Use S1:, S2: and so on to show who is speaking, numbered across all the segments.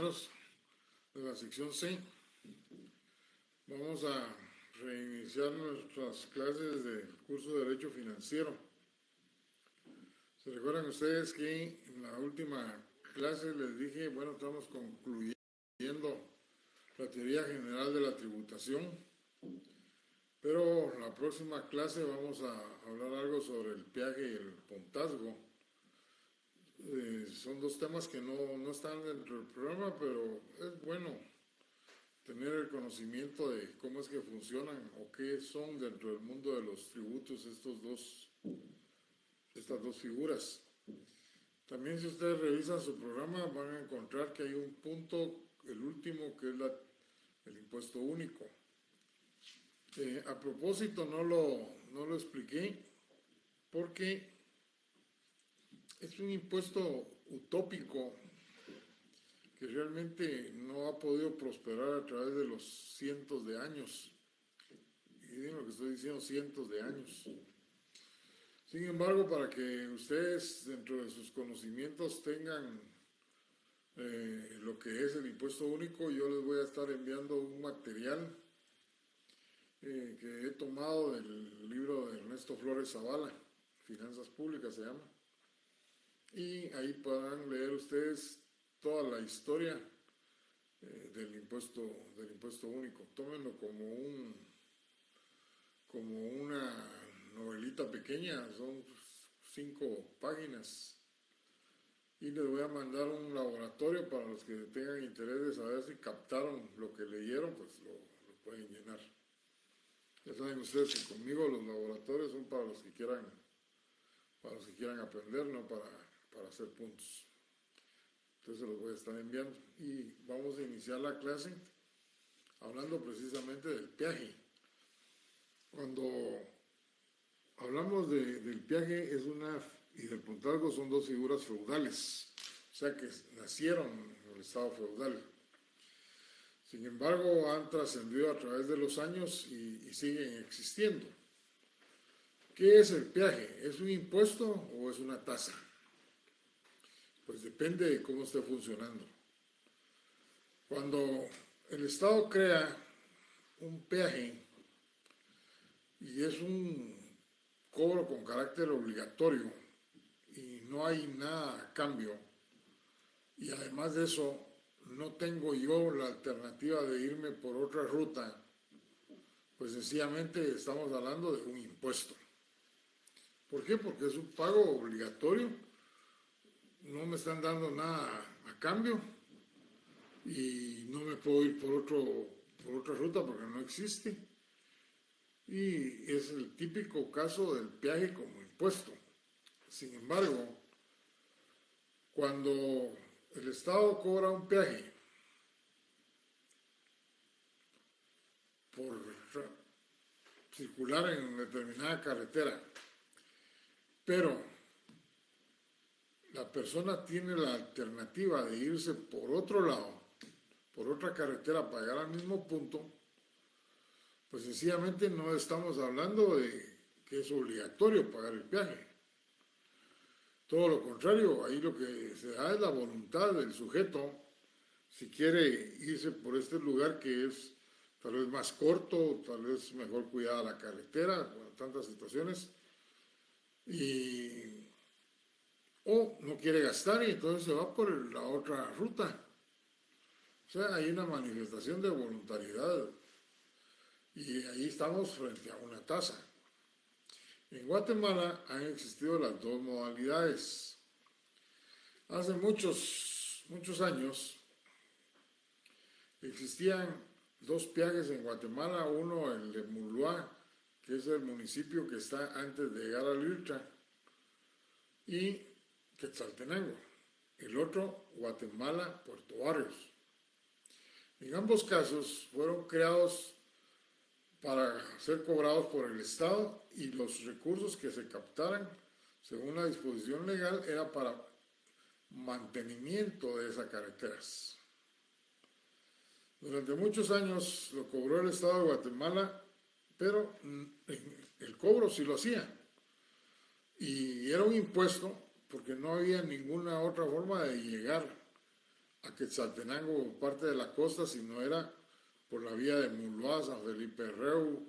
S1: compañeros de la sección C. Vamos a reiniciar nuestras clases del curso de Derecho Financiero. ¿Se recuerdan ustedes que en la última clase les dije, bueno, estamos concluyendo la teoría general de la tributación, pero la próxima clase vamos a hablar algo sobre el peaje y el pontazgo. Son dos temas que no están dentro del programa, pero es bueno tener el conocimiento de cómo es que funcionan o qué son dentro del mundo de los tributos estas dos figuras. También si ustedes revisan su programa van a encontrar que hay un punto, el último, que es el impuesto único. A propósito no lo expliqué porque es un impuesto utópico que realmente no ha podido prosperar a través de los cientos de años. Y digo lo que estoy diciendo, cientos de años. Sin embargo, para que ustedes dentro de sus conocimientos tengan lo que es el impuesto único, yo les voy a estar enviando un material que he tomado del libro de Ernesto Flores Zavala, Finanzas Públicas se llama. Y ahí podrán leer ustedes toda la historia del impuesto único. Tómenlo como una novelita pequeña, son 5 páginas. Y les voy a mandar un laboratorio para los que tengan interés de saber si captaron lo que leyeron, pues lo pueden llenar. Ya saben ustedes que conmigo los laboratorios son para los que quieran aprender, no para hacer puntos. Entonces los voy a estar enviando y vamos a iniciar la clase hablando precisamente del peaje. Cuando hablamos del peaje y del pontazgo son dos figuras feudales, o sea que nacieron en el estado feudal. Sin embargo, han trascendido a través de los años y siguen existiendo. ¿Qué es el peaje? ¿Es un impuesto o es una tasa? Pues depende de cómo esté funcionando. Cuando el Estado crea un peaje y es un cobro con carácter obligatorio y no hay nada a cambio, y además de eso no tengo yo la alternativa de irme por otra ruta, pues sencillamente estamos hablando de un impuesto. ¿Por qué? Porque es un pago obligatorio, no me están dando nada a cambio y no me puedo ir por otra ruta porque no existe. Y es el típico caso del peaje como impuesto. Sin embargo, cuando el Estado cobra un peaje por circular en determinada carretera, pero la persona tiene la alternativa de irse por otro lado, por otra carretera para llegar al mismo punto, pues sencillamente no estamos hablando de que es obligatorio pagar el peaje. Todo lo contrario, ahí lo que se da es la voluntad del sujeto, si quiere irse por este lugar que es tal vez más corto, tal vez mejor cuidada la carretera, bueno, tantas situaciones, o no quiere gastar y entonces se va por la otra ruta. O sea, hay una manifestación de voluntariedad y ahí estamos frente a una tasa. En Guatemala han existido las dos modalidades. Hace muchos años existían dos peajes en Guatemala, uno el de Muluá, que es el municipio que está antes de llegar a Lirtra, y Quetzaltenango, el otro Guatemala, Puerto Barrios. En ambos casos fueron creados para ser cobrados por el Estado y los recursos que se captaran, según la disposición legal, era para mantenimiento de esas carreteras. Durante muchos años lo cobró el Estado de Guatemala, pero el cobro sí lo hacía. Y era un impuesto porque no había ninguna otra forma de llegar a Quetzaltenango por parte de la costa, si no era por la vía de Muloa, San Felipe Reu,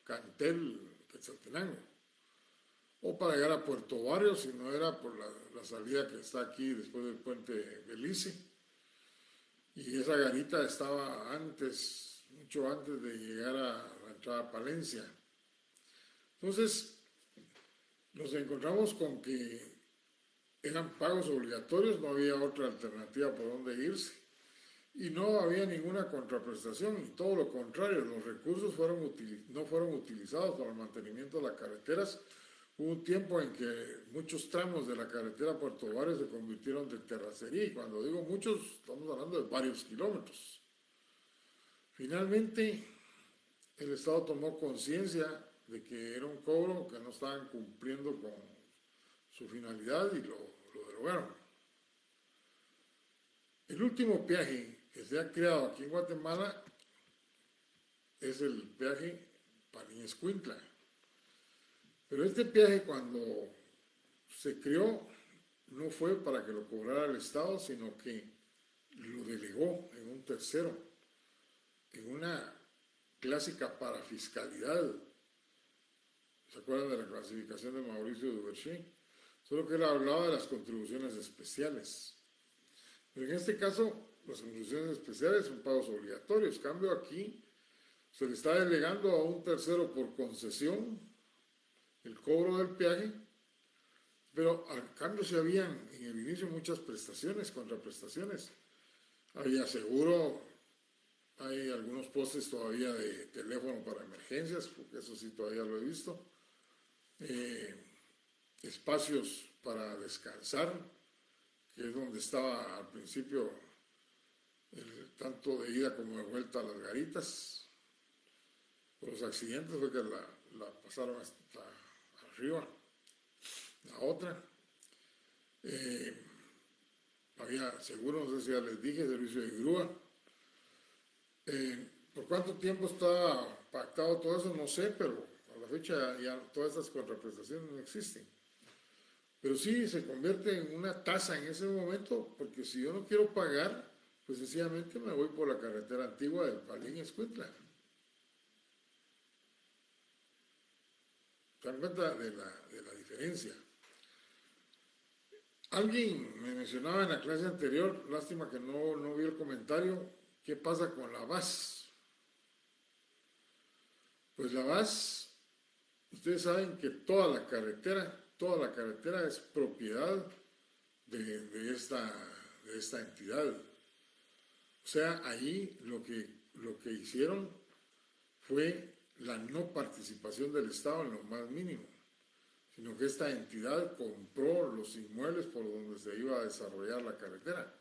S1: Cantel, Quetzaltenango, o para llegar a Puerto Barrio, si no era por la salida que está aquí después del puente Belice. Y esa garita estaba antes, mucho antes de llegar a la entrada a Palencia. Entonces, nos encontramos con que eran pagos obligatorios, no había otra alternativa por donde irse. Y no había ninguna contraprestación, y todo lo contrario, los recursos no fueron utilizados para el mantenimiento de las carreteras. Hubo un tiempo en que muchos tramos de la carretera Puerto Barrio se convirtieron de terracería, y cuando digo muchos, estamos hablando de varios kilómetros. Finalmente, el Estado tomó conciencia de que era un cobro que no estaban cumpliendo con su finalidad y lo derogaron. El último peaje que se ha creado aquí en Guatemala es el peaje Palín-Escuintla. Pero este peaje, cuando se creó, no fue para que lo cobrara el Estado, sino que lo delegó en un tercero, en una clásica parafiscalidad. ¿Se acuerdan de la clasificación de Mauricio Duverger? Solo que él hablaba de las contribuciones especiales. Pero en este caso, las contribuciones especiales son pagos obligatorios. En cambio, aquí se le está delegando a un tercero por concesión el cobro del peaje, pero al cambio se habían en el inicio muchas prestaciones, contraprestaciones. Había seguro, hay algunos postes todavía de teléfono para emergencias, porque eso sí todavía lo he visto. Espacios para descansar, que es donde estaba al principio tanto de ida como de vuelta a las garitas. Por los accidentes fue que la pasaron hasta arriba. La otra, había seguro, no sé si ya les dije, servicio de grúa. ¿Por cuánto tiempo está pactado todo eso? No sé, pero a la fecha ya todas estas contraprestaciones no existen. Pero sí se convierte en una tasa en ese momento, porque si yo no quiero pagar, pues sencillamente me voy por la carretera antigua del Palín-Escuintla. ¿Se dan cuenta de la diferencia? Alguien me mencionaba en la clase anterior, lástima que no vi el comentario, ¿qué pasa con la VAS? Pues la VAS, ustedes saben que toda la carretera es propiedad de esta entidad. O sea, ahí lo que hicieron fue la no participación del Estado en lo más mínimo, sino que esta entidad compró los inmuebles por donde se iba a desarrollar la carretera.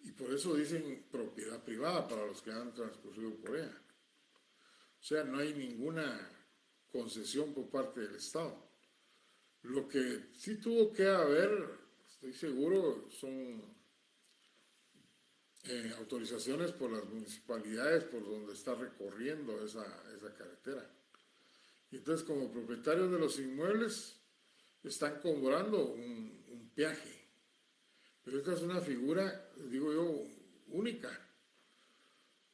S1: Y por eso dicen propiedad privada para los que han transcurrido por ella. O sea, no hay ninguna concesión por parte del Estado. Lo que sí tuvo que haber, estoy seguro, son autorizaciones por las municipalidades por donde está recorriendo esa carretera. Y entonces, como propietarios de los inmuebles, están cobrando un peaje. Pero esta es una figura, digo yo, única,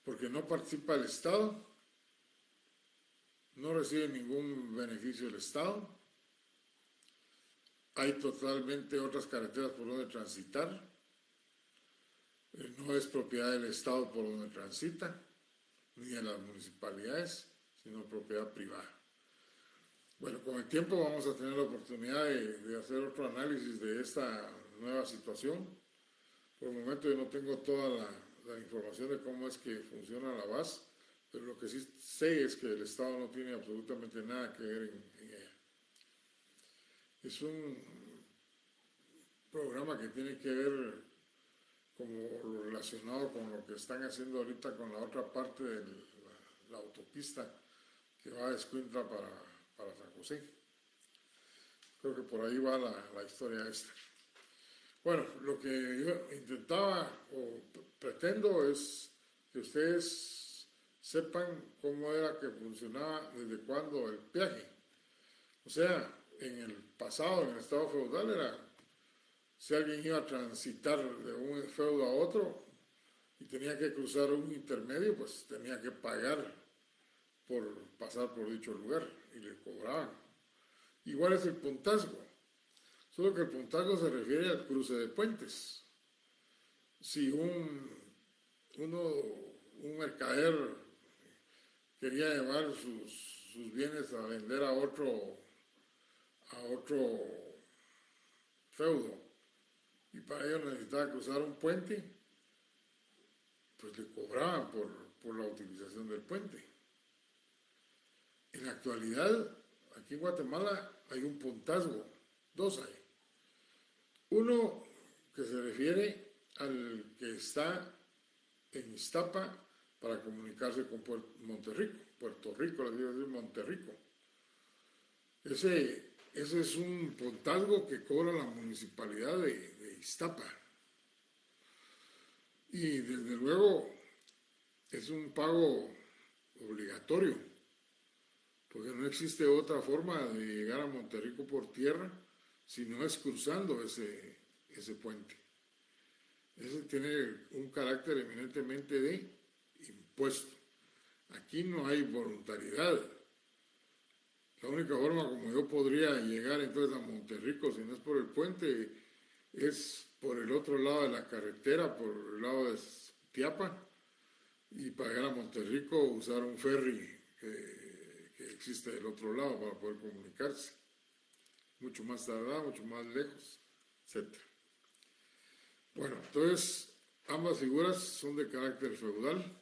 S1: porque no participa el Estado, no recibe ningún beneficio del Estado, hay totalmente otras carreteras por donde transitar, no es propiedad del Estado por donde transita, ni de las municipalidades, sino propiedad privada. Bueno, con el tiempo vamos a tener la oportunidad de hacer otro análisis de esta nueva situación. Por el momento yo no tengo toda la información de cómo es que funciona la VAS, pero lo que sí sé es que el Estado no tiene absolutamente nada que ver en ella. Es un programa que tiene que ver como lo relacionado con lo que están haciendo ahorita con la otra parte de la autopista que va de Escuintla para San José. Creo que por ahí va la historia esta. Bueno, lo que yo intentaba o pretendo es que ustedes sepan cómo era que funcionaba, desde cuándo el peaje. O sea, en el pasado, en el estado feudal, era Si alguien iba a transitar de un feudo a otro y tenía que cruzar un intermedio, pues tenía que pagar por pasar por dicho lugar y le cobraban. Igual es el puntazgo, solo que el puntazgo se refiere al cruce de puentes. Si un mercader quería llevar sus bienes a vender a otro feudo y para ello necesitaba cruzar un puente, pues le cobraban por la utilización del puente. En la actualidad, aquí en Guatemala hay un puntazgo, dos hay. Uno que se refiere al que está en Iztapa para comunicarse con Puerto Rico, les digo Monterrico. Ese es un puntazgo que cobra la municipalidad de Iztapa. Y desde luego es un pago obligatorio, porque no existe otra forma de llegar a Monterrico por tierra si no es cruzando ese puente. Ese tiene un carácter eminentemente de impuesto. Aquí no hay voluntariedad. La única forma como yo podría llegar entonces a Monterrico, si no es por el puente, es por el otro lado de la carretera, por el lado de Tiapa, y para llegar a Monterrico usar un ferry que existe del otro lado para poder comunicarse. Mucho más tardado, mucho más lejos, etc. Bueno, entonces ambas figuras son de carácter feudal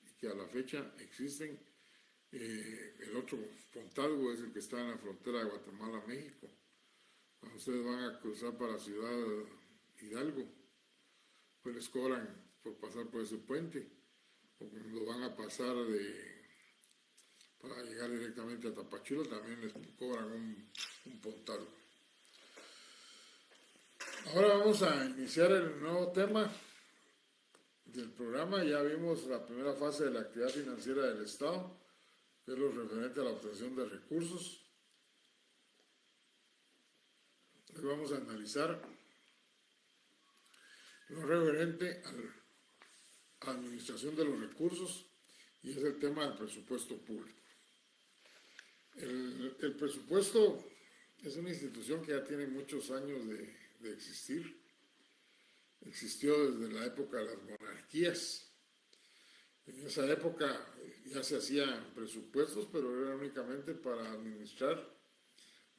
S1: y que a la fecha existen. El otro puntazgo es el que está en la frontera de Guatemala-México. Cuando ustedes van a cruzar para Ciudad Hidalgo, pues les cobran por pasar por ese puente, o cuando van a pasar para llegar directamente a Tapachula también les cobran un puntazgo. Ahora vamos a iniciar el nuevo tema del programa. Ya vimos la primera fase de la actividad financiera del Estado, que es lo referente a la obtención de recursos. Hoy vamos a analizar lo referente a la administración de los recursos y es el tema del presupuesto público. El presupuesto es una institución que ya tiene muchos años de existir. Existió desde la época de las monarquías. En esa época ya se hacían presupuestos, pero era únicamente para administrar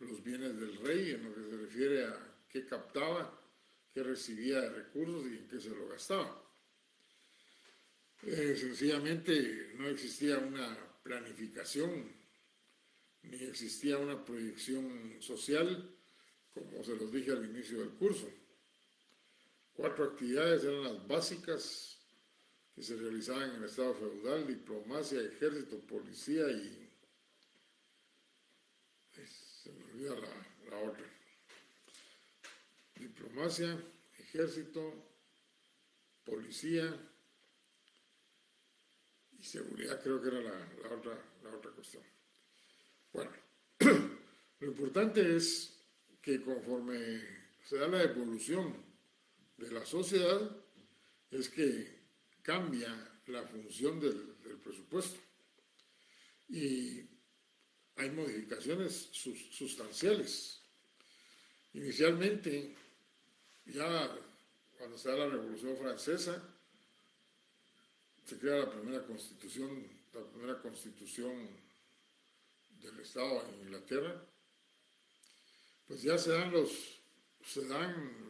S1: los bienes del rey, en lo que se refiere a qué captaba, qué recibía de recursos y en qué se lo gastaba. Sencillamente no existía una planificación, ni existía una proyección social, como se los dije al inicio del curso. 4 actividades eran las básicas que se realizaban en el Estado feudal: diplomacia, ejército, policía y... se me olvida la otra. Diplomacia, ejército, policía y seguridad, creo que era la otra cuestión. Bueno, lo importante es que conforme se da la evolución de la sociedad, es que cambia la función del presupuesto y hay modificaciones sustanciales. Inicialmente, ya cuando se da la Revolución Francesa, se crea la primera constitución del Estado en Inglaterra, pues ya se dan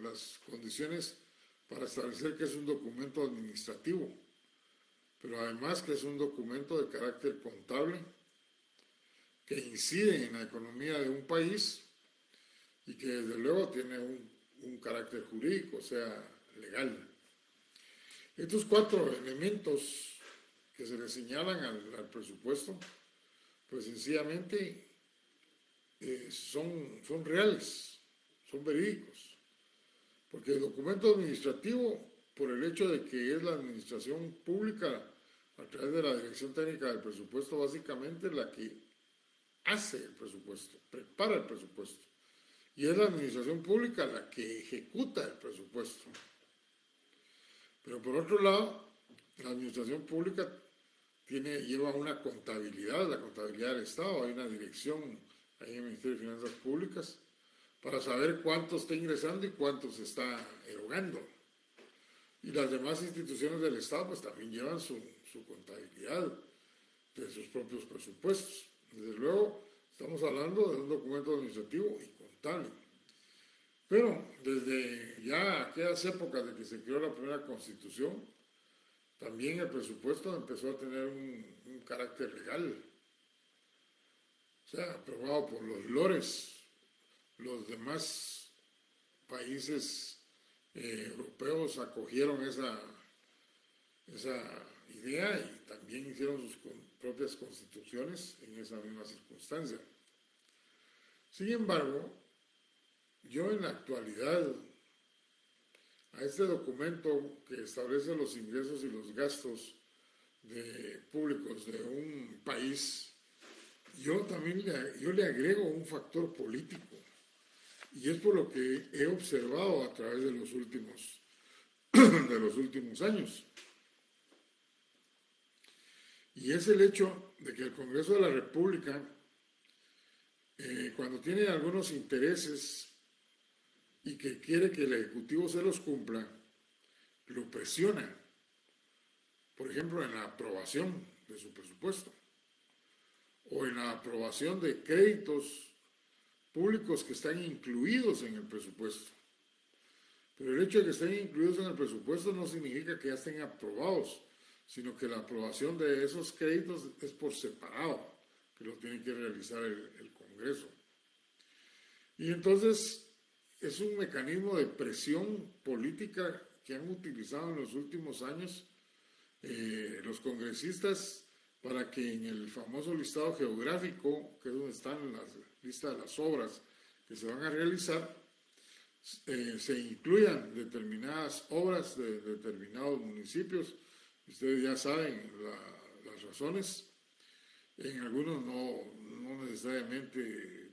S1: las condiciones para establecer que es un documento administrativo, pero además que es un documento de carácter contable que incide en la economía de un país y que desde luego tiene un carácter jurídico, o sea, legal. Estos 4 elementos que se le señalan al presupuesto, pues sencillamente son reales, son verídicos, porque el documento administrativo, por el hecho de que es la administración pública a través de la Dirección Técnica del Presupuesto, básicamente la que hace el presupuesto, prepara el presupuesto y es la administración pública la que ejecuta el presupuesto. Pero por otro lado, la administración pública lleva una contabilidad, la contabilidad del Estado, hay una dirección ahí en el Ministerio de Finanzas Públicas para saber cuánto está ingresando y cuánto se está erogando. Y las demás instituciones del Estado pues también llevan su contabilidad de sus propios presupuestos. Desde luego, estamos hablando de un documento administrativo y contable. Pero desde ya aquellas épocas de que se creó la primera Constitución, también el presupuesto empezó a tener un carácter legal. O sea, aprobado por los lores. Los demás países europeos acogieron esa idea y también hicieron sus propias constituciones en esa misma circunstancia. Sin embargo, yo en la actualidad, a este documento que establece los ingresos y los gastos públicos de un país, yo le agrego un factor político. Y es por lo que he observado a través de los últimos años. Y es el hecho de que el Congreso de la República, cuando tiene algunos intereses y que quiere que el Ejecutivo se los cumpla, lo presiona. Por ejemplo, en la aprobación de su presupuesto o en la aprobación de créditos públicos que están incluidos en el presupuesto. Pero el hecho de que estén incluidos en el presupuesto no significa que ya estén aprobados, sino que la aprobación de esos créditos es por separado, que lo tiene que realizar el Congreso. Y entonces es un mecanismo de presión política que han utilizado en los últimos años los congresistas para que en el famoso listado geográfico, que es donde están las listas de las obras que se van a realizar, se incluyan determinadas obras de determinados municipios. Ustedes ya saben las razones. En algunos no necesariamente,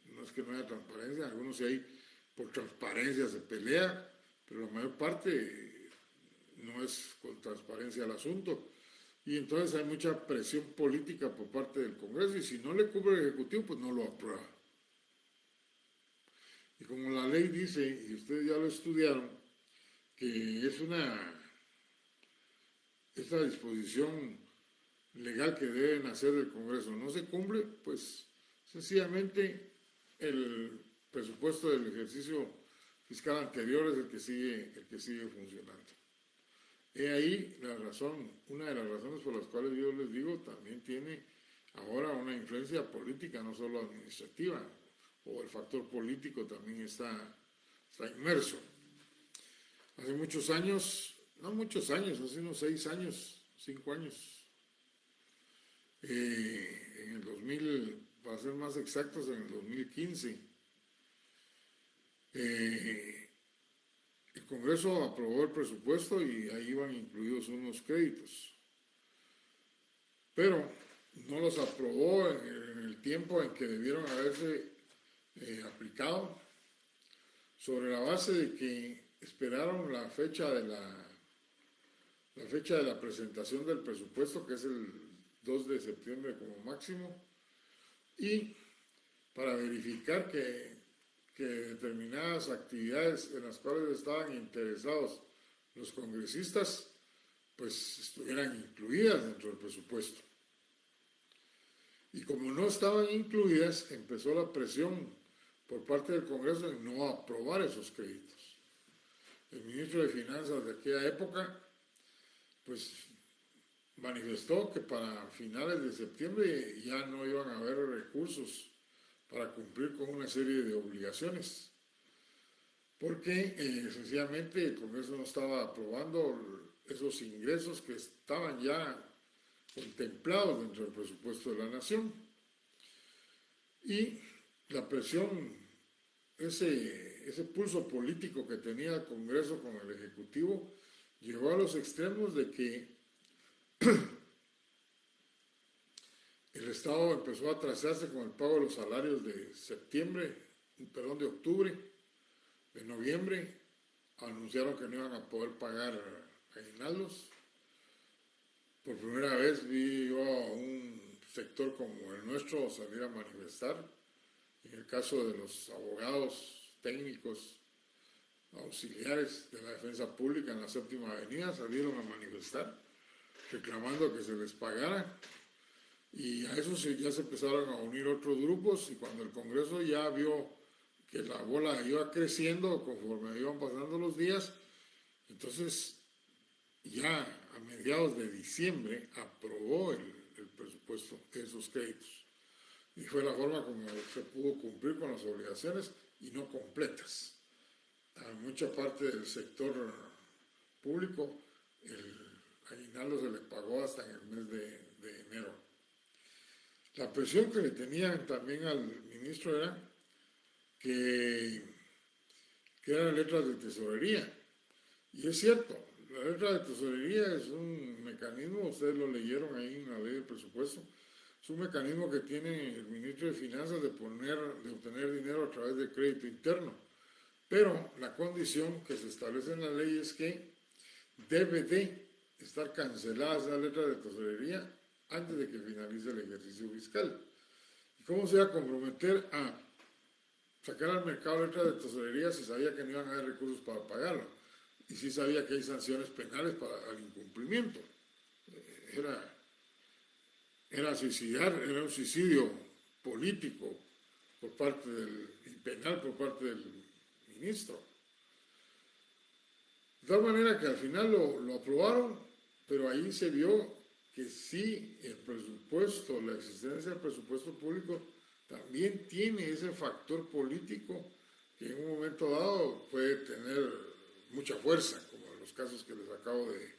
S1: no es que no haya transparencia, en algunos sí hay por transparencia se pelea, pero la mayor parte no es con transparencia el asunto. Y entonces hay mucha presión política por parte del Congreso y si no le cubre el Ejecutivo, pues no lo aprueba. Y como la ley dice, y ustedes ya lo estudiaron, que es esta disposición legal que deben hacer del Congreso no se cumple, pues sencillamente el presupuesto del ejercicio fiscal anterior es el que sigue funcionando. He ahí la razón, una de las razones por las cuales yo les digo, también tiene ahora una influencia política, no solo administrativa, o el factor político también está inmerso. Hace muchos años, no muchos años, hace unos 6 años, 5 años, en el 2000, para ser más exactos, en el 2015, el Congreso aprobó el presupuesto y ahí iban incluidos unos créditos, pero no los aprobó en el tiempo en que debieron haberse aplicado, sobre la base de que esperaron la fecha de la presentación del presupuesto, que es el 2 de septiembre como máximo, y para verificar que determinadas actividades en las cuales estaban interesados los congresistas, pues estuvieran incluidas dentro del presupuesto. Y como no estaban incluidas, empezó la presión por parte del Congreso en no aprobar esos créditos. El ministro de Finanzas de aquella época, pues manifestó que para finales de septiembre ya no iban a haber recursos para cumplir con una serie de obligaciones, porque sencillamente el Congreso no estaba aprobando esos ingresos que estaban ya contemplados dentro del presupuesto de la Nación. Y la presión, ese pulso político que tenía el Congreso con el Ejecutivo, llegó a los extremos de que el Estado empezó a atrasarse con el pago de los salarios de septiembre de octubre, de noviembre, anunciaron que no iban a poder pagar aguinaldos. Por primera vez vi yo a un sector como el nuestro salir a manifestar. En el caso de los abogados técnicos auxiliares de la defensa pública en la Séptima Avenida salieron a manifestar reclamando que se les pagara, y a eso ya se empezaron a unir otros grupos, y cuando el Congreso ya vio que la bola iba creciendo conforme iban pasando los días, entonces ya a mediados de diciembre aprobó el presupuesto de esos créditos, y fue la forma como se pudo cumplir con las obligaciones y no completas. A mucha parte del sector público el aguinaldo se le pagó hasta en el mes de enero. La presión que le tenían también al ministro era que eran letras de tesorería. Y es cierto, la letra de tesorería es un mecanismo, ustedes lo leyeron ahí en la ley del presupuesto, es un mecanismo que tiene el ministro de Finanzas de obtener dinero a través de crédito interno. Pero la condición que se establece en la ley es que debe de estar cancelada esa letra de tesorería antes de que finalice el ejercicio fiscal. ¿Y cómo se iba a comprometer a sacar al mercado letras de tesorería si sabía que no iban a haber recursos para pagarlo? Y si sabía que hay sanciones penales para el incumplimiento. Era un suicidio político y penal por parte del ministro. De tal manera que al final lo aprobaron, pero ahí se vio que sí, el presupuesto, la existencia del presupuesto público también tiene ese factor político que en un momento dado puede tener mucha fuerza, como en los casos que les acabo de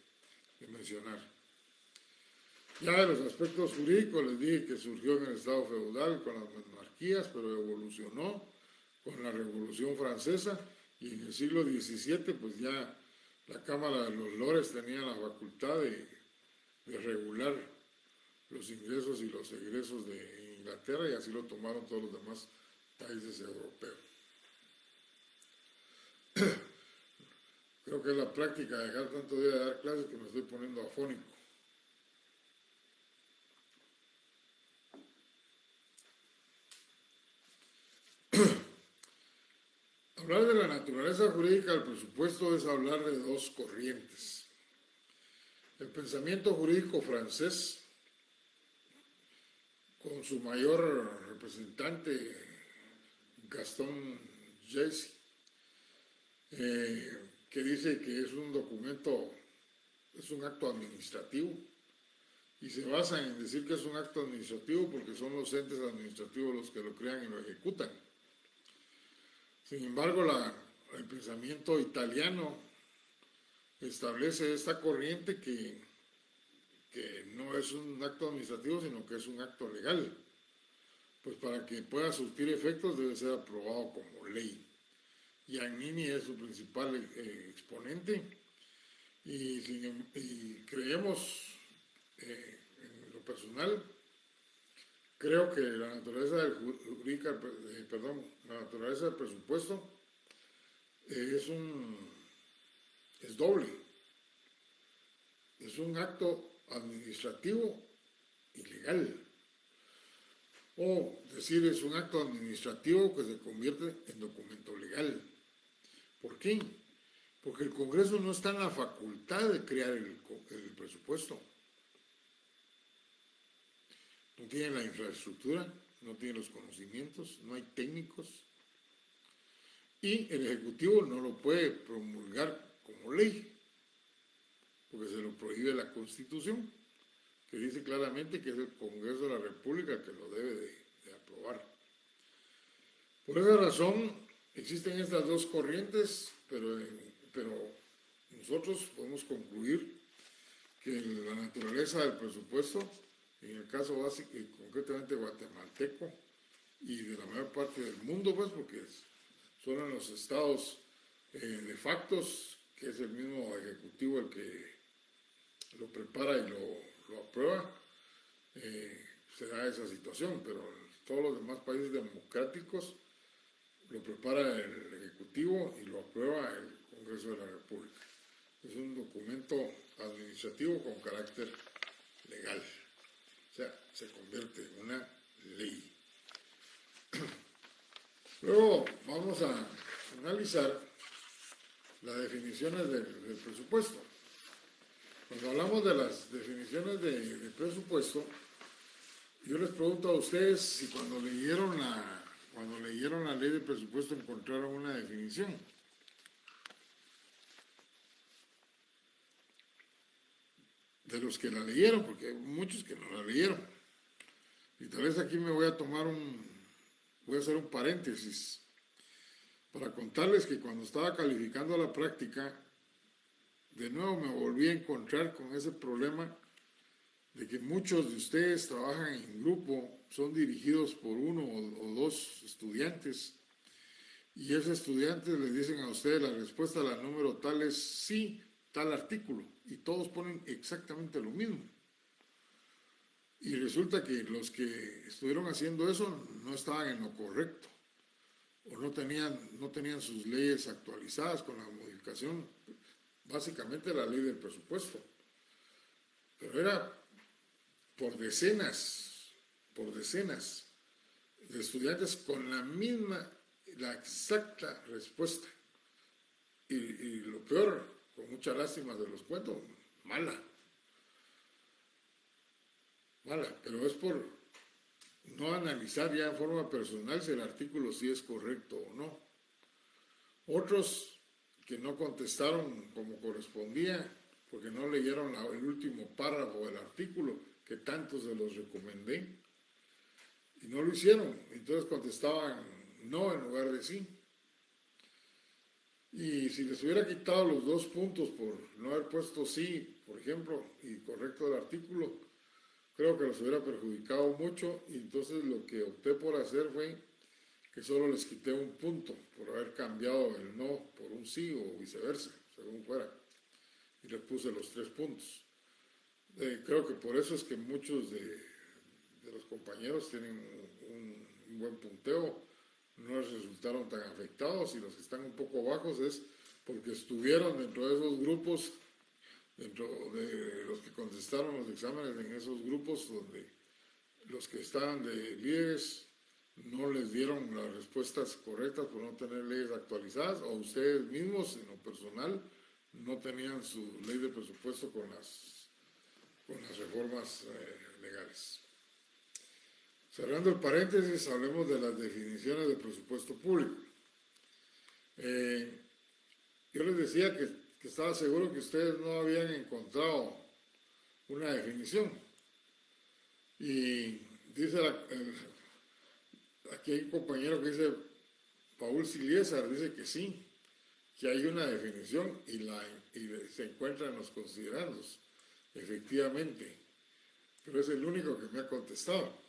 S1: mencionar. Ya de los aspectos jurídicos les dije que surgió en el Estado feudal con las monarquías, pero evolucionó con la Revolución Francesa, y en el siglo XVII pues ya la Cámara de los Lores tenía la facultad de regular los ingresos y los egresos de Inglaterra, y así lo tomaron todos los demás países europeos. Creo que es la práctica de dejar tanto día de dar clases que me estoy poniendo afónico. Hablar de la naturaleza jurídica del presupuesto es hablar de dos corrientes. El pensamiento jurídico francés, con su mayor representante, Gaston Jesse, que dice que es un documento, es un acto administrativo, y se basan en decir que es un acto administrativo porque son los entes administrativos los que lo crean y lo ejecutan. Sin embargo, el pensamiento italiano establece esta corriente que no es un acto administrativo, sino que es un acto legal. Pues para que pueda surtir efectos debe ser aprobado como ley. Giannini es su principal exponente, y creemos, en lo personal, creo que la naturaleza del presupuesto es doble. Es un acto administrativo y legal. O decir, es un acto administrativo que se convierte en documento legal. ¿Por qué? Porque el Congreso no está en la facultad de crear el presupuesto. No tiene la infraestructura, no tiene los conocimientos, no hay técnicos, y el Ejecutivo no lo puede promulgar como ley, porque se lo prohíbe la Constitución, que dice claramente que es el Congreso de la República que lo debe de aprobar. Por esa razón existen estas dos corrientes, pero nosotros podemos concluir que la naturaleza del presupuesto, en el caso básico y concretamente guatemalteco y de la mayor parte del mundo, pues porque son en los estados de factos, que es el mismo ejecutivo el que lo prepara y lo aprueba, se da esa situación, pero todos los demás países democráticos lo prepara el Ejecutivo y lo aprueba el Congreso de la República. Es un documento administrativo con carácter legal. O sea, se convierte en una ley. Luego vamos a analizar las definiciones del presupuesto. Cuando hablamos de las definiciones de presupuesto, yo les pregunto a ustedes si cuando leyeron la ley de presupuesto encontraron una definición. De los que la leyeron, porque hay muchos que no la leyeron. Y tal vez aquí me voy a hacer un paréntesis para contarles que cuando estaba calificando la práctica, de nuevo me volví a encontrar con ese problema de que muchos de ustedes trabajan en grupo, son dirigidos por uno o dos estudiantes, y esos estudiantes les dicen a ustedes la respuesta a la número tal es sí, tal artículo, y todos ponen exactamente lo mismo. Y resulta que los que estuvieron haciendo eso no estaban en lo correcto, o no tenían sus leyes actualizadas con la modificación, básicamente la ley del presupuesto. Pero era por decenas de estudiantes con la exacta respuesta. Y lo peor, con mucha lástima se los cuento, mala, pero es por no analizar ya en forma personal si el artículo sí es correcto o no. Otros que no contestaron como correspondía, porque no leyeron el último párrafo del artículo, que tanto se los recomendé, y no lo hicieron, entonces contestaban no en lugar de sí. Y si les hubiera quitado los 2 puntos por no haber puesto sí, por ejemplo, y correcto el artículo, creo que los hubiera perjudicado mucho, y entonces lo que opté por hacer fue que solo les quité 1 punto por haber cambiado el no por un sí o viceversa, según fuera, y les puse los 3 puntos. Creo que por eso es que muchos de los compañeros tienen un buen punteo, no les resultaron tan afectados, y los que están un poco bajos es porque estuvieron dentro de esos grupos, dentro de los que contestaron los exámenes en esos grupos donde los que estaban de líderes no les dieron las respuestas correctas por no tener leyes actualizadas, o ustedes mismos en lo personal no tenían su ley de presupuesto con las reformas legales. Cerrando el paréntesis, hablemos de las definiciones de presupuesto público. Yo les decía que estaba seguro que ustedes no habían encontrado una definición. Y dice aquí hay un compañero que dice, Paul Siliesar, dice que sí, que hay una definición y se encuentra en los considerandos, efectivamente, pero es el único que me ha contestado.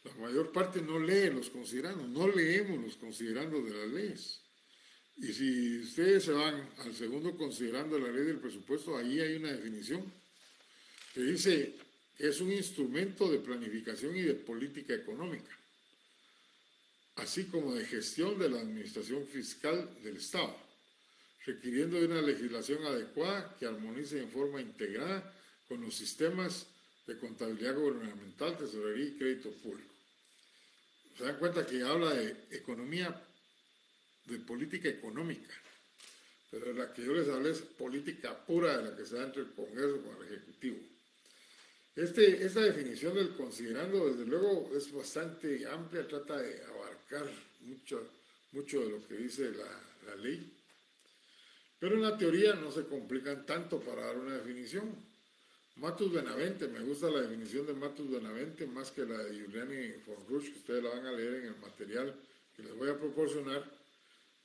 S1: La mayor parte no lee los considerandos, no leemos los considerandos de las leyes. Y si ustedes se van al segundo considerando de la ley del presupuesto, ahí hay una definición que dice que es un instrumento de planificación y de política económica, así como de gestión de la administración fiscal del Estado, requiriendo de una legislación adecuada que armonice en forma integrada con los sistemas de contabilidad gubernamental, tesorería y crédito público. Se dan cuenta que habla de economía, de política económica, pero la que yo les hablé es política pura de la que se da entre el Congreso con el Ejecutivo. Esta definición del considerando, desde luego, es bastante amplia, trata de abarcar mucho de lo que dice la ley, pero en la teoría no se complican tanto para dar una definición. Matus Benavente, me gusta la definición de Matus Benavente más que la de Giuliani von Rusch, que ustedes la van a leer en el material que les voy a proporcionar.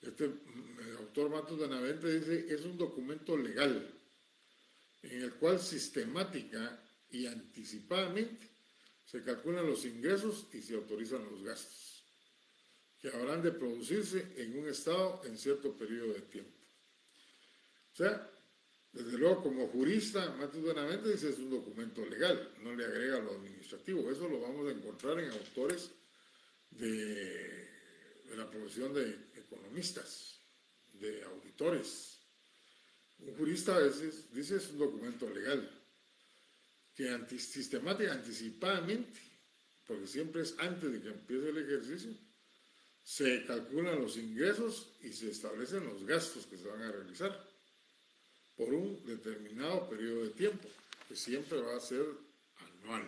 S1: El autor Matus Benavente dice, es un documento legal en el cual sistemática y anticipadamente se calculan los ingresos y se autorizan los gastos, que habrán de producirse en un estado en cierto periodo de tiempo. O sea, desde luego, como jurista, Matus Benavente dice es un documento legal, no le agrega lo administrativo. Eso lo vamos a encontrar en autores de la profesión de economistas, de auditores. Un jurista a veces dice es un documento legal que anticipadamente, porque siempre es antes de que empiece el ejercicio, se calculan los ingresos y se establecen los gastos que se van a realizar por un determinado periodo de tiempo, que siempre va a ser anual.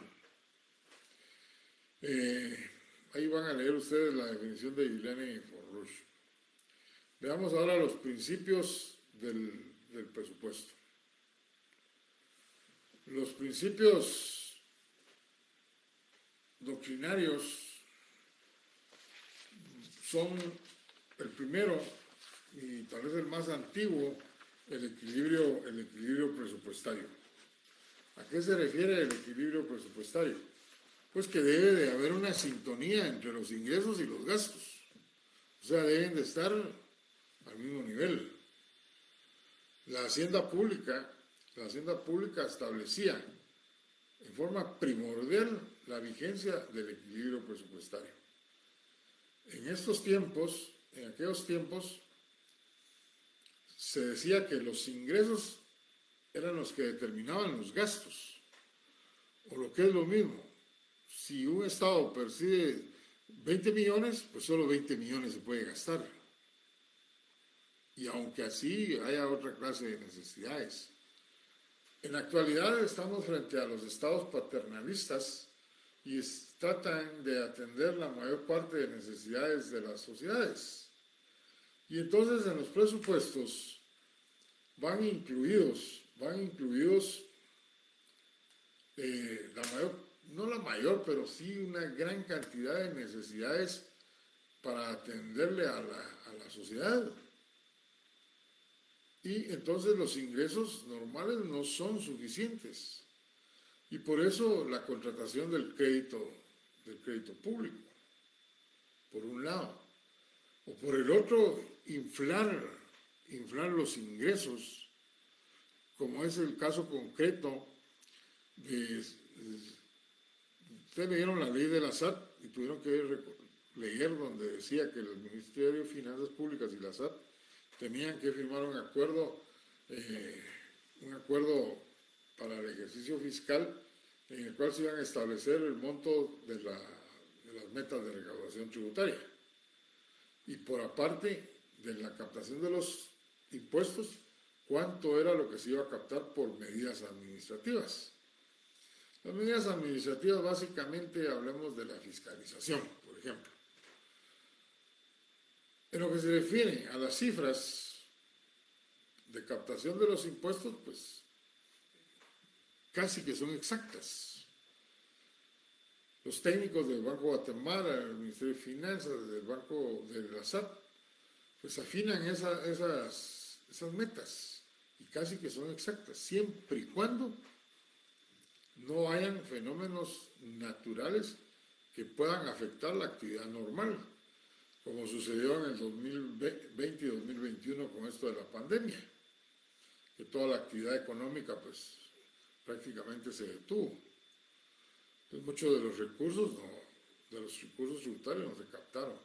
S1: Ahí van a leer ustedes la definición de Guillain Forrouche. Veamos ahora los principios del presupuesto. Los principios doctrinarios son el primero, y tal vez el más antiguo, el equilibrio presupuestario. ¿A qué se refiere el equilibrio presupuestario? Pues que debe de haber una sintonía entre los ingresos y los gastos. O sea, deben de estar al mismo nivel. La Hacienda Pública establecía en forma primordial la vigencia del equilibrio presupuestario. En aquellos tiempos, se decía que los ingresos eran los que determinaban los gastos, o lo que es lo mismo, si un Estado percibe 20 millones, pues solo 20 millones se puede gastar. Y aunque así haya otra clase de necesidades. En la actualidad estamos frente a los estados paternalistas y tratan de atender la mayor parte de necesidades de las sociedades. Y entonces en los presupuestos van incluidos no la mayor, pero sí una gran cantidad de necesidades para atenderle a la sociedad. Y entonces los ingresos normales no son suficientes. Y por eso la contratación del crédito público, por un lado. O por el otro, inflar los ingresos, como es el caso concreto de... Ustedes leyeron la ley de la SAT y tuvieron que leer donde decía que el Ministerio de Finanzas Públicas y la SAT tenían que firmar un acuerdo para el ejercicio fiscal en el cual se iban a establecer el monto de las metas de recaudación tributaria. Y por aparte de la captación de los impuestos, cuánto era lo que se iba a captar por medidas administrativas. Las medidas administrativas básicamente hablamos de la fiscalización, por ejemplo. En lo que se refiere a las cifras de captación de los impuestos, pues casi que son exactas. Los técnicos del Banco de Guatemala, del Ministerio de Finanzas, del Banco de la SAT, pues afinan esas metas y casi que son exactas, siempre y cuando no hayan fenómenos naturales que puedan afectar la actividad normal, como sucedió en el 2020 y 2021 con esto de la pandemia, que toda la actividad económica pues prácticamente se detuvo. Entonces muchos de los recursos tributarios no se captaron.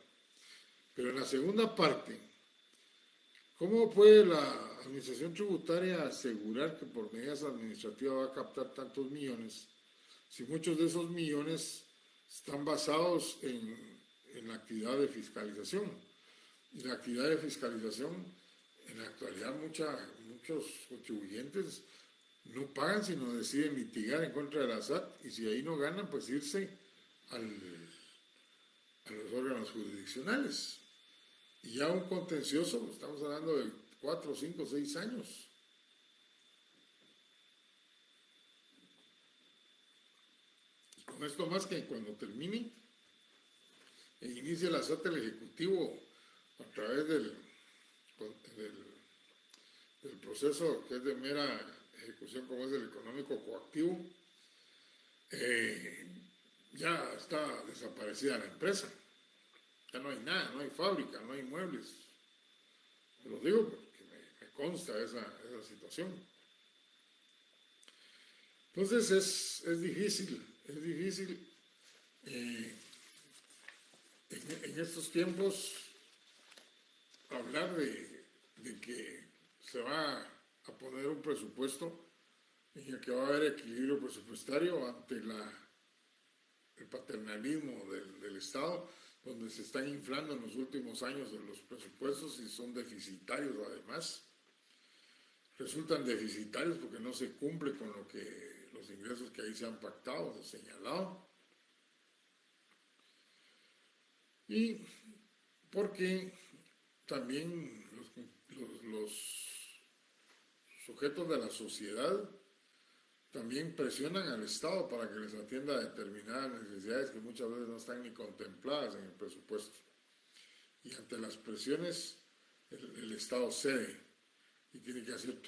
S1: Pero en la segunda parte, ¿cómo puede la administración tributaria asegurar que por medidas administrativas va a captar tantos millones si muchos de esos millones están basados en la actividad de fiscalización? Y la actividad de fiscalización, en la actualidad muchos contribuyentes no pagan, sino deciden litigar en contra de la SAT, y si ahí no ganan, pues irse a los órganos jurisdiccionales. Y ya un contencioso, estamos hablando de 4, 5, 6 años. Y con esto más que cuando termine e inicie la SAT el Ejecutivo a través del proceso que es de mera ejecución, como es el económico coactivo, ya está desaparecida la empresa. Ya no hay nada, no hay fábrica, no hay muebles. Lo digo porque me consta esa situación. Entonces es difícil en estos tiempos hablar de que se va a poner un presupuesto en el que va a haber equilibrio presupuestario ante el paternalismo del Estado, donde se están inflando en los últimos años de los presupuestos y son deficitarios además. Resultan deficitarios porque no se cumple con los ingresos que ahí se han pactado, se señalado. Y porque también los sujetos de la sociedad también presionan al Estado para que les atienda determinadas necesidades que muchas veces no están ni contempladas en el presupuesto. Y ante las presiones, el Estado cede y tiene que hacer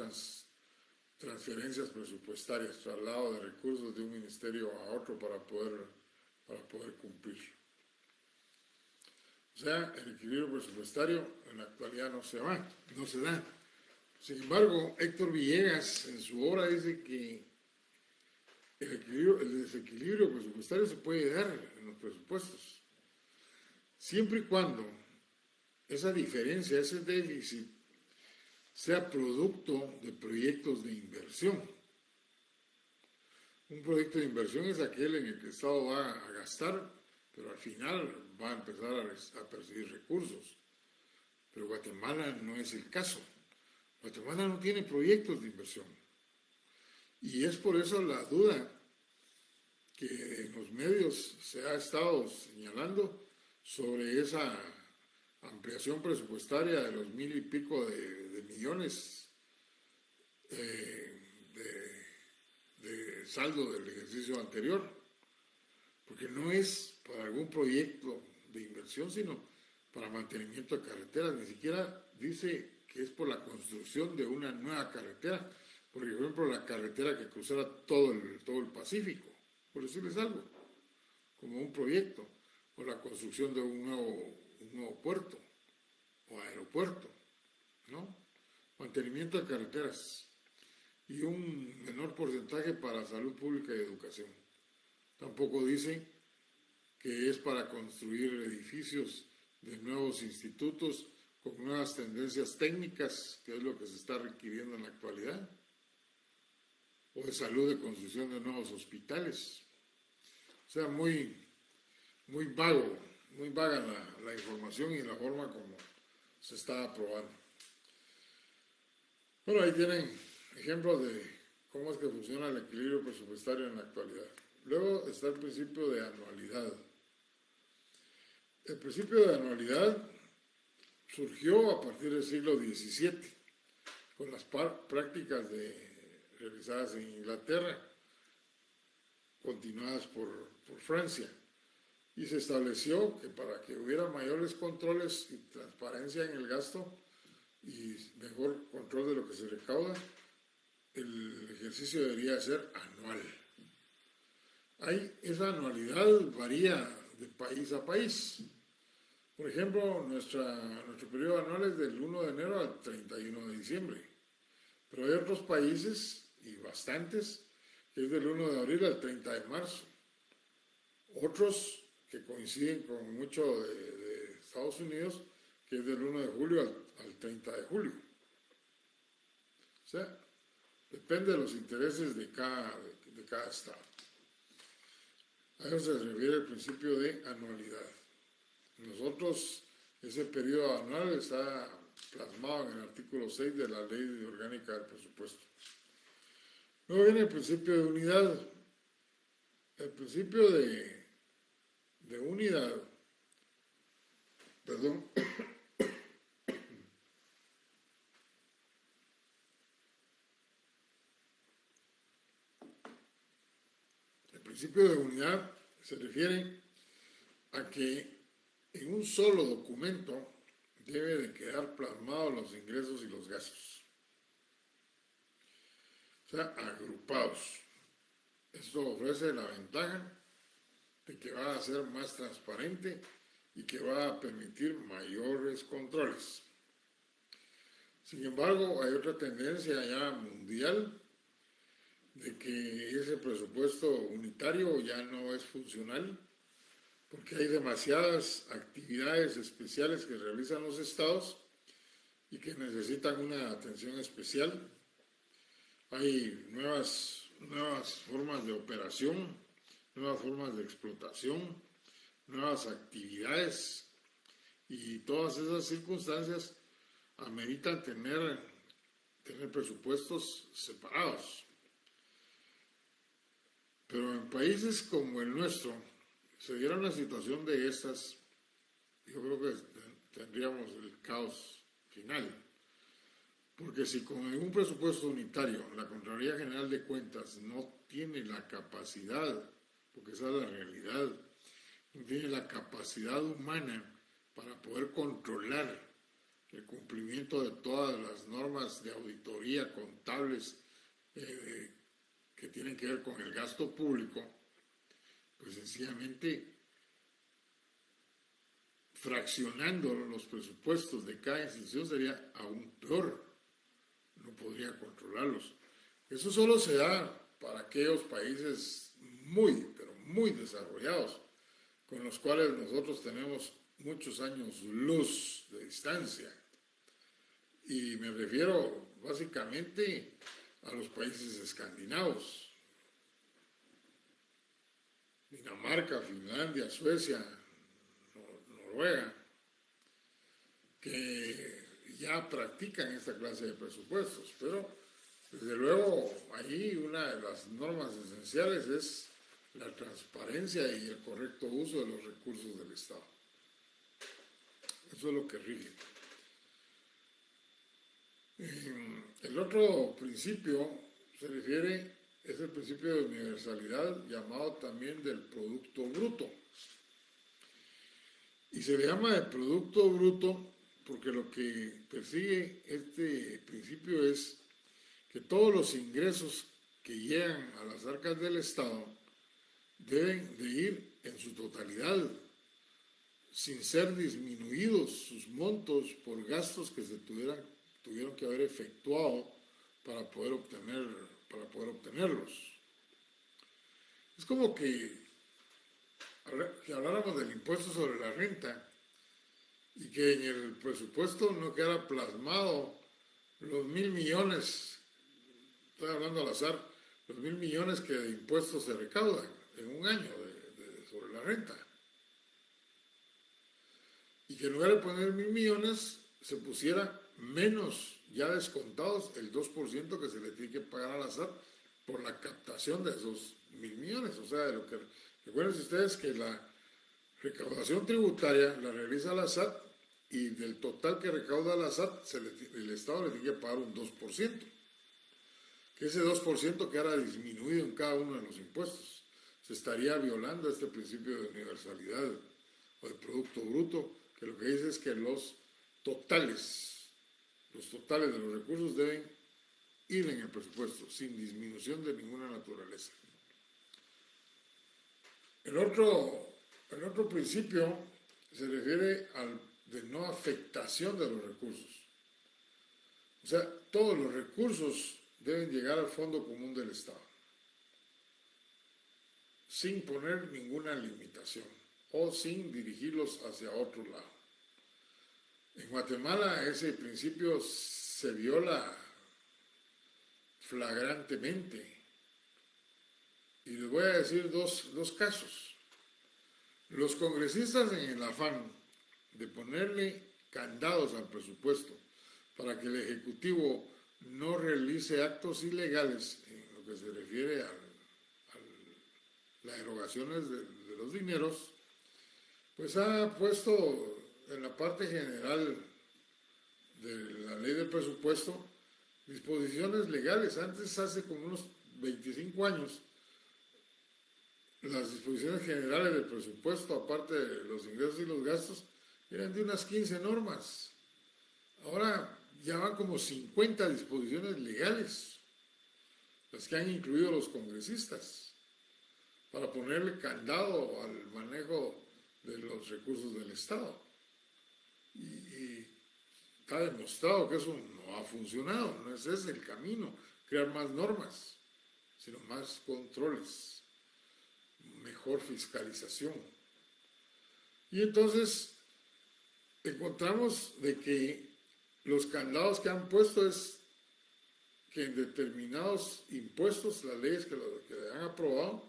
S1: transferencias presupuestarias, traslado de recursos de un ministerio a otro para poder cumplir. O sea, el equilibrio presupuestario en la actualidad no se da. Sin embargo, Héctor Villegas en su obra dice que el desequilibrio presupuestario se puede dar en los presupuestos, siempre y cuando esa diferencia, ese déficit, sea producto de proyectos de inversión. Un proyecto de inversión es aquel en el que el Estado va a gastar, pero al final va a empezar a percibir recursos. Pero Guatemala no es el caso. Guatemala no tiene proyectos de inversión. Y es por eso la duda que en los medios se ha estado señalando sobre esa ampliación presupuestaria de los 1,000 y pico de millones de saldo del ejercicio anterior, porque no es para algún proyecto de inversión, sino para mantenimiento de carreteras. Ni siquiera dice que es por la construcción de una nueva carretera, por ejemplo la carretera que cruzara todo el Pacífico, por decirles algo, como un proyecto, o la construcción de un nuevo puerto o aeropuerto, ¿no? Mantenimiento de carreteras y un menor porcentaje para salud pública y educación. Tampoco dice que es para construir edificios de nuevos institutos con nuevas tendencias técnicas, que es lo que se está requiriendo en la actualidad, o de salud, de construcción de nuevos hospitales. O sea, muy vaga la información y la forma como se está aprobando. Bueno, ahí tienen ejemplos de cómo es que funciona el equilibrio presupuestario en la actualidad. Luego está el principio de anualidad. El principio de anualidad surgió a partir del siglo XVII, con las prácticas realizadas en Inglaterra, continuadas por Francia, y se estableció que para que hubiera mayores controles y transparencia en el gasto y mejor control de lo que se recauda, el ejercicio debería ser anual. Esa anualidad varía de país a país. Por ejemplo, nuestro periodo anual es del 1 de enero al 31 de diciembre, pero hay otros países, y bastantes, que es del 1 de abril al 30 de marzo. Otros que coinciden con mucho de Estados Unidos, que es del 1 de julio al 30 de julio. O sea, depende de los intereses de cada estado. A eso se refiere el principio de anualidad. Nosotros, ese periodo anual está plasmado en el artículo 6 de la Ley Orgánica del Presupuesto. Luego viene el principio de unidad. El principio de unidad, perdón, el principio de unidad se refiere a que en un solo documento debe de quedar plasmados los ingresos y los gastos. O sea, agrupados. Esto ofrece la ventaja de que va a ser más transparente y que va a permitir mayores controles. Sin embargo, hay otra tendencia ya mundial de que ese presupuesto unitario ya no es funcional, porque hay demasiadas actividades especiales que realizan los estados y que necesitan una atención especial. Hay nuevas formas de operación, nuevas formas de explotación, nuevas actividades, y todas esas circunstancias ameritan tener presupuestos separados. Pero en países como el nuestro, se diera una situación de estas, yo creo que tendríamos el caos final. Porque si con un presupuesto unitario la Contraloría General de Cuentas no tiene la capacidad, porque esa es la realidad, no tiene la capacidad humana para poder controlar el cumplimiento de todas las normas de auditoría contables que tienen que ver con el gasto público, pues sencillamente fraccionando los presupuestos de cada institución sería aún peor, no podría controlarlos. Eso solo se da para aquellos países pero muy desarrollados, con los cuales nosotros tenemos muchos años luz de distancia. Y me refiero básicamente a los países escandinavos, Dinamarca, Finlandia, Suecia, Noruega, que ya practican esta clase de presupuestos. Pero desde luego ahí una de las normas esenciales es la transparencia y el correcto uso de los recursos del Estado. Eso es lo que rige. El otro principio es el principio de universalidad, llamado también del Producto Bruto. Y se le llama el Producto Bruto porque lo que persigue este principio es que todos los ingresos que llegan a las arcas del Estado deben de ir en su totalidad, sin ser disminuidos sus montos por gastos que se tuvieron que haber efectuado para poder obtenerlos. Es como que habláramos del impuesto sobre la renta y que en el presupuesto no quedara plasmado los 1.000 millones, estoy hablando al azar, los 1.000 millones que de impuestos se recaudan en un año sobre la renta. Y que en lugar de poner 1.000 millones, se pusiera menos ya descontados el 2% que se le tiene que pagar a la SAT por la captación de esos 1.000 millones. O sea, de lo que recuerden ustedes que la recaudación tributaria la realiza la SAT y del total que recauda la SAT, el Estado le tiene que pagar un 2%. Que ese 2% quedara disminuido en cada uno de los impuestos. Se estaría violando este principio de universalidad o de Producto Bruto, que lo que dice es que los totales de los recursos deben ir en el presupuesto, sin disminución de ninguna naturaleza. El otro principio se refiere de no afectación de los recursos. O sea, todos los recursos deben llegar al Fondo Común del Estado, sin poner ninguna limitación o sin dirigirlos hacia otro lado. En Guatemala ese principio se viola flagrantemente. Y les voy a decir dos casos. Los congresistas, en el afán de ponerle candados al presupuesto para que el Ejecutivo no realice actos ilegales en lo que se refiere a las erogaciones de los dineros, pues ha puesto en la parte general de la ley del presupuesto disposiciones legales. Antes, hace como unos 25 años, las disposiciones generales del presupuesto, aparte de los ingresos y los gastos, eran de unas 15 normas. Ahora ya van como 50 disposiciones legales, las que han incluido los congresistas, para ponerle candado al manejo de los recursos del Estado. Y está demostrado que eso no ha funcionado, no es ese el camino, crear más normas, sino más controles, mejor fiscalización. Y entonces encontramos de que los candados que han puesto es que en determinados impuestos, las leyes que han aprobado,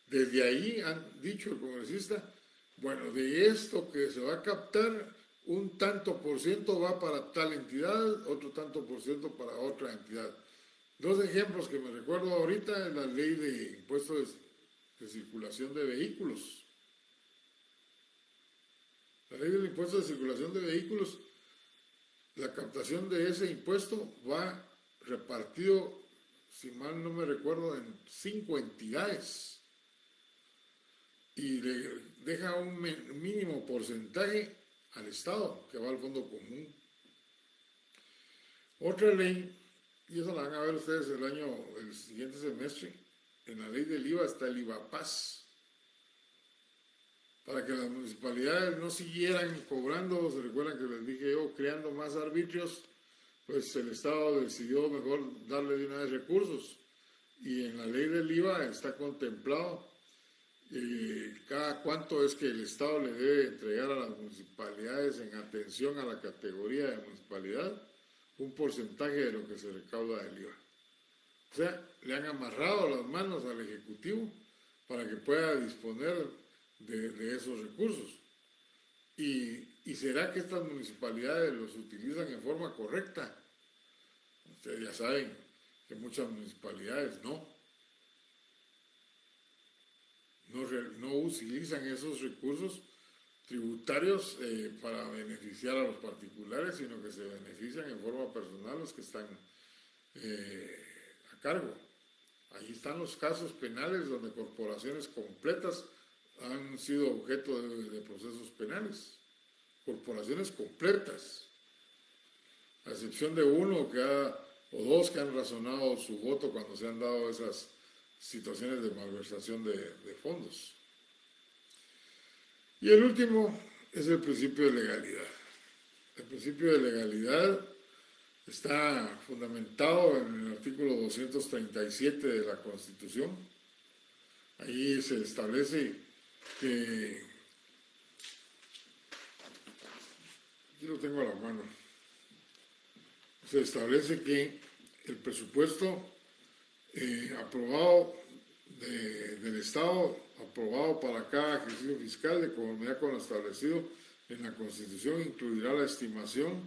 S1: desde ahí han dicho el congresista, bueno, de esto que se va a captar, un tanto por ciento va para tal entidad, otro tanto por ciento para otra entidad. Dos ejemplos que me recuerdo ahorita es la ley de impuestos de circulación de vehículos. La ley del impuesto de circulación de vehículos, la captación de ese impuesto va repartido, si mal no me recuerdo, en 5 entidades y le deja un mínimo porcentaje al Estado que va al fondo común. Otra ley, y eso la van a ver ustedes el siguiente semestre, en la ley del IVA está el IVA Paz. Para que las municipalidades no siguieran cobrando, se recuerdan que les dije yo, creando más arbitrios, pues el Estado decidió mejor darle de una vez recursos. Y en la ley del IVA está contemplado cada cuánto es que el Estado le debe entregar a las municipalidades en atención a la categoría de municipalidad un porcentaje de lo que se recauda del IVA. O sea, le han amarrado las manos al Ejecutivo para que pueda disponer de esos recursos. ¿Y será que estas municipalidades los utilizan en forma correcta? Ustedes ya saben que muchas municipalidades no utilizan esos recursos tributarios para beneficiar a los particulares, sino que se benefician en forma personal los que están a cargo. Ahí están los casos penales donde corporaciones completas han sido objeto de procesos penales. Corporaciones completas, a excepción de uno o dos que han razonado su voto cuando se han dado esas situaciones de malversación de fondos. Y el último es el principio de legalidad. El principio de legalidad está fundamentado en el artículo 237 de la Constitución. Ahí se establece que, aquí lo tengo a la mano, se establece que el presupuesto aprobado del Estado, aprobado para cada ejercicio fiscal de conformidad con lo establecido en la Constitución, incluirá la estimación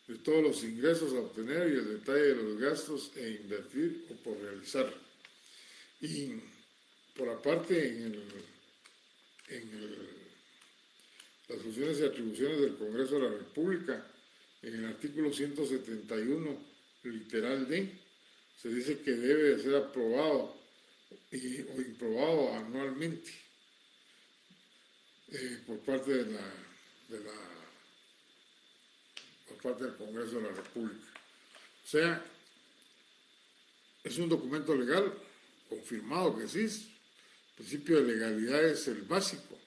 S1: de todos los ingresos a obtener y el detalle de los gastos e invertir o por realizar. Y por aparte, las funciones y atribuciones del Congreso de la República, en el artículo 171, literal D, se dice que debe de ser aprobado o improbado anualmente por parte por parte del Congreso de la República. O sea, es un documento legal confirmado que sí, el principio de legalidad es el básico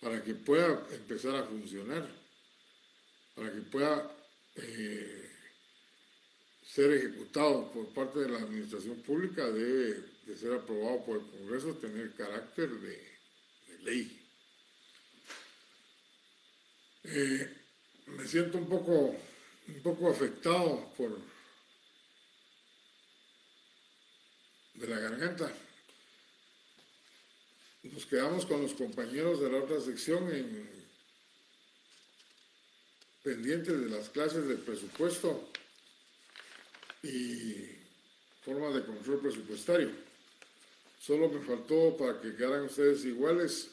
S1: para que pueda empezar a funcionar, para que pueda ser ejecutado por parte de la administración pública, debe de ser aprobado por el Congreso, tener carácter de ley. Me siento un poco afectado de la garganta. Nos quedamos con los compañeros de la otra sección pendientes de las clases de presupuesto y formas de control presupuestario. Solo me faltó, para que quedaran ustedes iguales,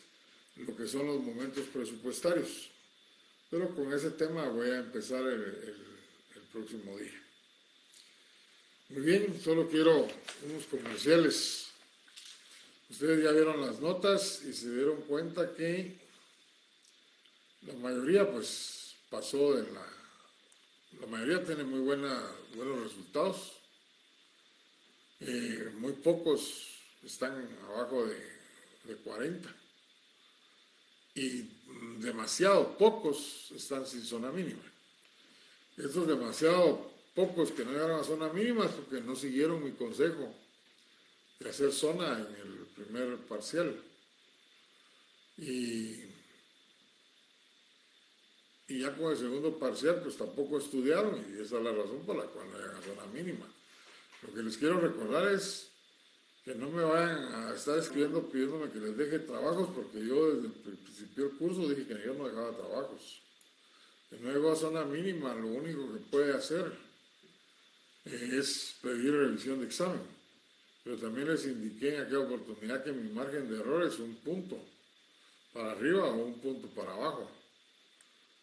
S1: lo que son los momentos presupuestarios. Pero con ese tema voy a empezar el próximo día. Muy bien, solo quiero unos comerciales. Ustedes ya vieron las notas y se dieron cuenta que la mayoría pues pasó la mayoría tiene muy buenos resultados. Muy pocos están abajo de 40 y demasiado pocos están sin zona mínima. Estos demasiado pocos que no llegaron a zona mínima es porque no siguieron mi consejo de hacer zona en el primer parcial. Y y ya con el segundo parcial pues tampoco estudiaron y esa es la razón por la cual no llegan a zona mínima. Lo que les quiero recordar es que no me vayan a estar escribiendo pidiéndome que les deje trabajos, porque yo desde el principio del curso dije que yo no dejaba trabajos. Que no llegó a zona mínima, lo único que puede hacer es pedir revisión de examen. Pero también les indiqué en aquella oportunidad que mi margen de error es un punto para arriba o un punto para abajo.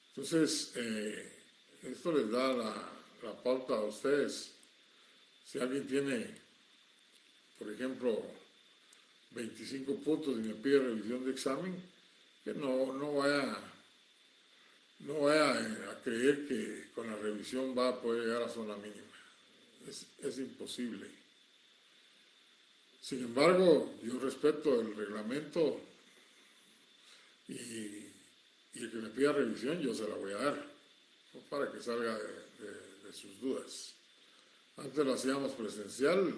S1: Entonces, esto les da la pauta a ustedes. Si alguien tiene, por ejemplo, 25 puntos y me pide revisión de examen, que no vaya a creer que con la revisión va a poder llegar a zona mínima. Es imposible. Sin embargo, yo respeto el reglamento y el que me pida revisión yo se la voy a dar, ¿no? Para que salga de sus dudas. Antes lo hacíamos presencial,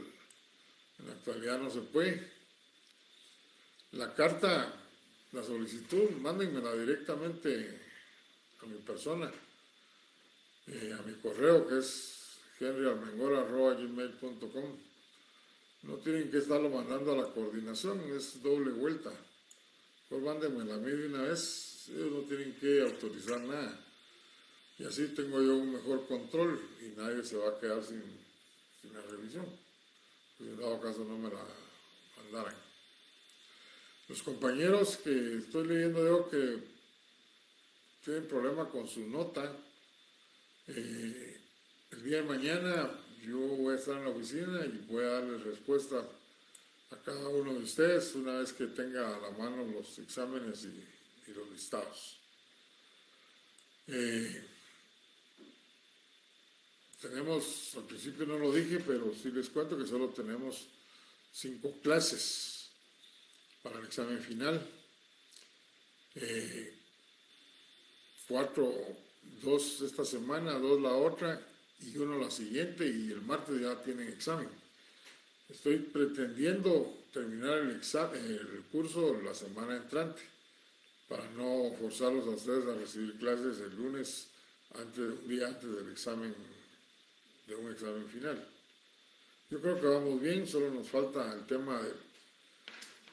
S1: en la actualidad no se puede. La carta, la solicitud, mándenmela directamente a mi persona, a mi correo que es henryalmengora@gmail.com. No tienen que estarlo mandando a la coordinación, es doble vuelta. Pues mándenmela a mí de una vez, ellos no tienen que autorizar nada. Y así tengo yo un mejor control y nadie se va a quedar sin la revisión. Pues en dado caso no me la mandaran. Los compañeros que estoy leyendo yo que tienen problema con su nota, el día de mañana yo voy a estar en la oficina y voy a darles respuesta a cada uno de ustedes una vez que tenga a la mano los exámenes y los listados. Tenemos, al principio no lo dije, pero sí les cuento que solo tenemos 5 clases para el examen final. 4, 2 esta semana, 2 la otra y 1 la siguiente, y el martes ya tienen examen. Estoy pretendiendo terminar el curso la semana entrante para no forzarlos a ustedes a recibir clases el lunes, un día antes del examen, de un examen final. Yo creo que vamos bien, solo nos falta el tema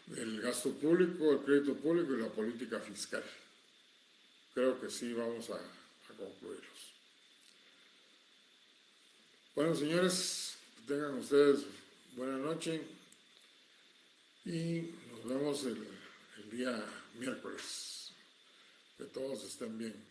S1: del gasto público, el crédito público y la política fiscal. Creo que sí vamos a concluirlos. Bueno, señores, que tengan ustedes buena noche y nos vemos el día miércoles. Que todos estén bien.